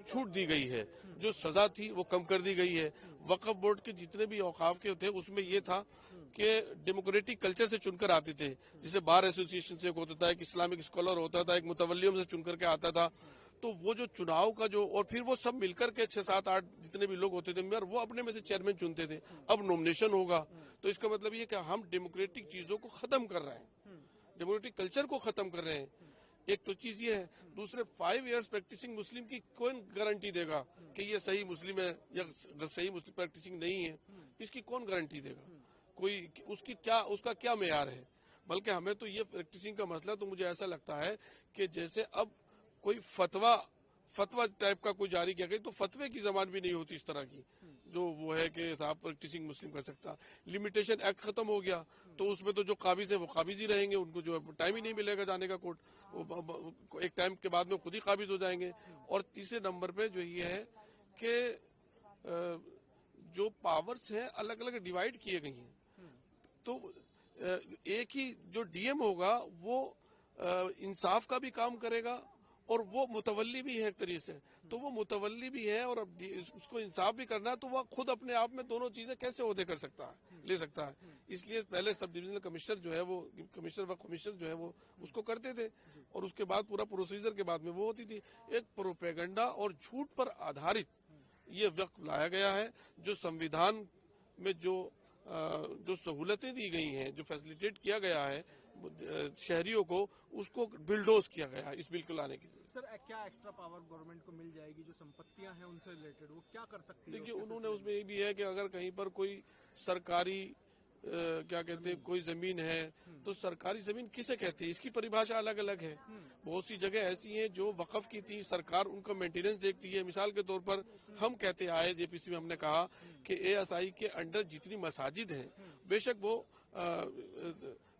چھوٹ دی گئی ہے، جو سزا تھی وہ کم کر دی گئی ہے۔ وقف بورڈ کے جتنے بھی اوقاف کے تھے اس میں یہ تھا کہ ڈیموکریٹک کلچر سے چن کر آتے تھے، جسے بار ایسوسی ایشن سے ہوتا تھا، ایک اسلامک اسکالر ہوتا تھا، ایک متولیوں سے چن کر کے آتا تھا۔ تو وہ جو چناؤ کا جو، اور پھر وہ سب مل کر کے 6 7 8 جتنے بھی لوگ ہوتے تھے ممبر، وہ اپنے میں سے چیئرمین چنتے تھے۔ اب نومنیشن ہوگا، تو اس کا مطلب یہ کہ ہم ڈیموکریٹک چیزوں کو ختم کر رہے ہیں، ڈیموکریٹک کلچر کو ختم کر رہے ہیں۔ ایک تو چیز یہ ہے، دوسرے 5 ایئرز پریکٹسنگ مسلم کی کون گارنٹی دے گا کہ یہ صحیح مسلم ہے یا صحیح مسلم پریکٹسنگ نہیں ہے؟ اس کی کون گارنٹی دے گا؟ کوئی اس کا کیا معیار ہے؟ بلکہ ہمیں تو یہ پریکٹسنگ کا مسئلہ تو مجھے ایسا لگتا ہے کہ جیسے اب کوئی فتویٰ ٹائپ کا کوئی جاری کیا گیا، تو فتوے کی زبان بھی نہیں ہوتی اس طرح کی، جو وہ ہے کہ صاحب پریکٹسنگ مسلم کر سکتا۔ لمیٹیشن ایکٹ ختم ہو گیا، تو اس میں تو جو قابض ہیں وہ قابض ہی رہیں گے، ان کو جو ٹائم ہی نہیں ملے گا جانے کا کورٹ، ایک ٹائم کے بعد میں خود ہی قابض ہو جائیں گے۔ اور تیسرے نمبر پہ جو یہ ہے کہ جو پاورز ہیں الگ الگ ڈیوائیڈ کیے گئی ہیں، تو ایک ہی جو ڈی ایم ہوگا وہ انصاف کا بھی کام کرے گا، اور وہ متولی بھی ہے ایک طریقے سے، تو وہ متولی بھی ہے اور اس کو انصاف بھی کرنا ہے، تو وہ خود اپنے آپ میں دونوں چیزیں کیسے عہدے لے سکتا ہے؟ اس لیے پہلے سب ڈویژنل کمشنر جو ہے وہ کمشنر جو ہے وہ اس کو کرتے تھے، اور اس کے بعد پورا پروسیجر کے بعد میں وہ ہوتی تھی۔ ایک پروپیگنڈا اور جھوٹ پر آدھارت یہ وقت لایا گیا ہے، جو سمویدھان میں جو سہولتیں دی گئی ہیں، جو فیسلیٹیٹ کیا گیا ہے شہریوں کو، اس کو بلڈوز کیا گیا ہے اس بل کو لانے کے لیے۔ سر کیا ایکسٹرا پاور گورنمنٹ کو مل جائے گی؟ جو سمپتیاں ہیں ان سے ریلیٹڈ وہ کیا کر سکتی ہے؟ دیکھیے انہوں نے اس میں یہ بھی ہے کہ اگر کہیں پر کوئی سرکاری کیا کہتے ہیں کوئی زمین ہے، تو سرکاری زمین کسے کہتے ہیں اس کی پریبھاشا الگ الگ ہے۔ بہت سی جگہ ایسی ہیں جو وقف کی تھی، سرکار ان کا مینٹیننس دیکھتی ہے۔ مثال کے طور پر ہم کہتے آئے، جے پی سی میں ہم نے کہا کہ اے ایس آئی کے انڈر جتنی مساجد ہیں، بے شک وہ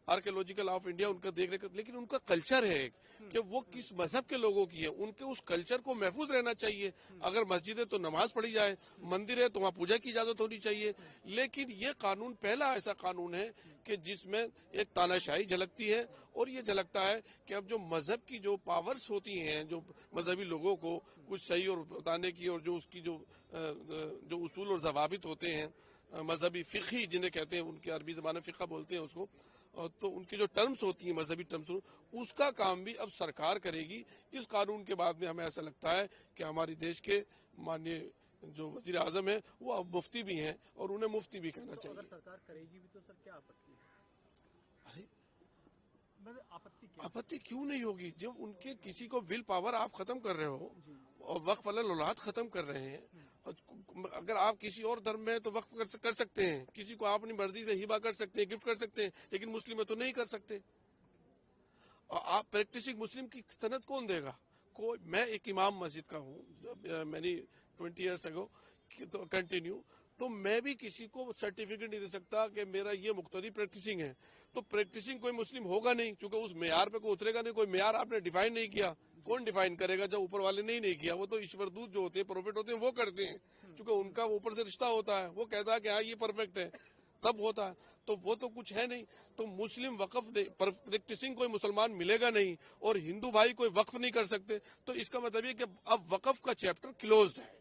آرکیولوجیکل آف انڈیا ان کا دیکھ ریکھ، لیکن ان کا کلچر ہے کہ وہ کس مذہب کے لوگوں کی ہے، ان کے اس کلچر کو محفوظ رہنا چاہیے۔ اگر مسجد ہے تو نماز پڑھی جائے، مندر ہے تو وہاں پوجا کی اجازت ہونی چاہیے۔ لیکن یہ قانون پہلا ایسا قانون ہے کہ جس میں ایک تاناشاہی جھلکتی ہے، اور یہ جھلکتا ہے کہ اب جو مذہب کی جو پاورز ہوتی ہیں، جو مذہبی لوگوں کو کچھ صحیح اور بتانے کی، اور جو اس کی جو اصول اور ضوابط ہوتے ہیں مذہبی فقہی جنہیں کہتے ہیں، ان کے عربی زبان میں فقہ بولتے ہیں اس کو، تو ان کی جو ٹرمز ہوتی ہیں مذہبی ٹرمز، اس کا کام بھی اب سرکار کرے گی۔ اس قانون کے بعد میں ہمیں ایسا لگتا ہے کہ ہماری دیش کے مانیہ جو وزیر اعظم ہیں وہ اب مفتی بھی ہیں، اور انہیں مفتی بھی کہنا چاہیے۔ اگر سرکار کرے گی بھی تو سر کیا آپتی ہے؟ آپتی کیوں نہیں ہوگی؟ جب ان کے کسی کو ول پاور آپ ختم کر رہے ہو اور وقف علی الاولاد ختم کر رہے ہیں، اگر آپ کسی اور دھرم میں تو وقف کر سکتے ہیں، کسی کو آپ اپنی مرضی سے ہبہ کر سکتے ہیں، گفٹ کر سکتے ہیں، لیکن مسلم میں تو نہیں کر سکتے۔ اور آپ پریکٹسنگ مسلم کی سند کون دے گا؟ میں ایک امام مسجد کا ہوں، میں نے 20 ایئرس اگو کنٹینیو، تو میں بھی کسی کو سرٹیفکیٹ نہیں دے سکتا کہ میرا یہ مقتدی پریکٹسنگ ہے۔ تو پریکٹسنگ کوئی مسلم ہوگا نہیں، کیونکہ اس معیار پہ کوئی اترے گا نہیں، کوئی معیار آپ نے ڈیفائن نہیں کیا۔ کون ڈیفائن کرے گا جب اوپر والے نے نہیں کیا؟ وہ تو ایشور دود جو ہوتے ہیں، پروفٹ ہوتے ہیں، وہ کرتے ہیں، کیونکہ ان کا اوپر سے رشتہ ہوتا ہے، وہ کہتا ہے کہ ہاں یہ پرفیکٹ ہے، تب ہوتا ہے۔ تو وہ تو کچھ ہے نہیں، تو مسلم وقف پریکٹسنگ کوئی مسلمان ملے گا نہیں، اور ہندو بھائی کوئی وقف نہیں کر سکتے، تو اس کا مطلب یہ کہ اب وقف کا چیپٹر کلوزڈ ہے۔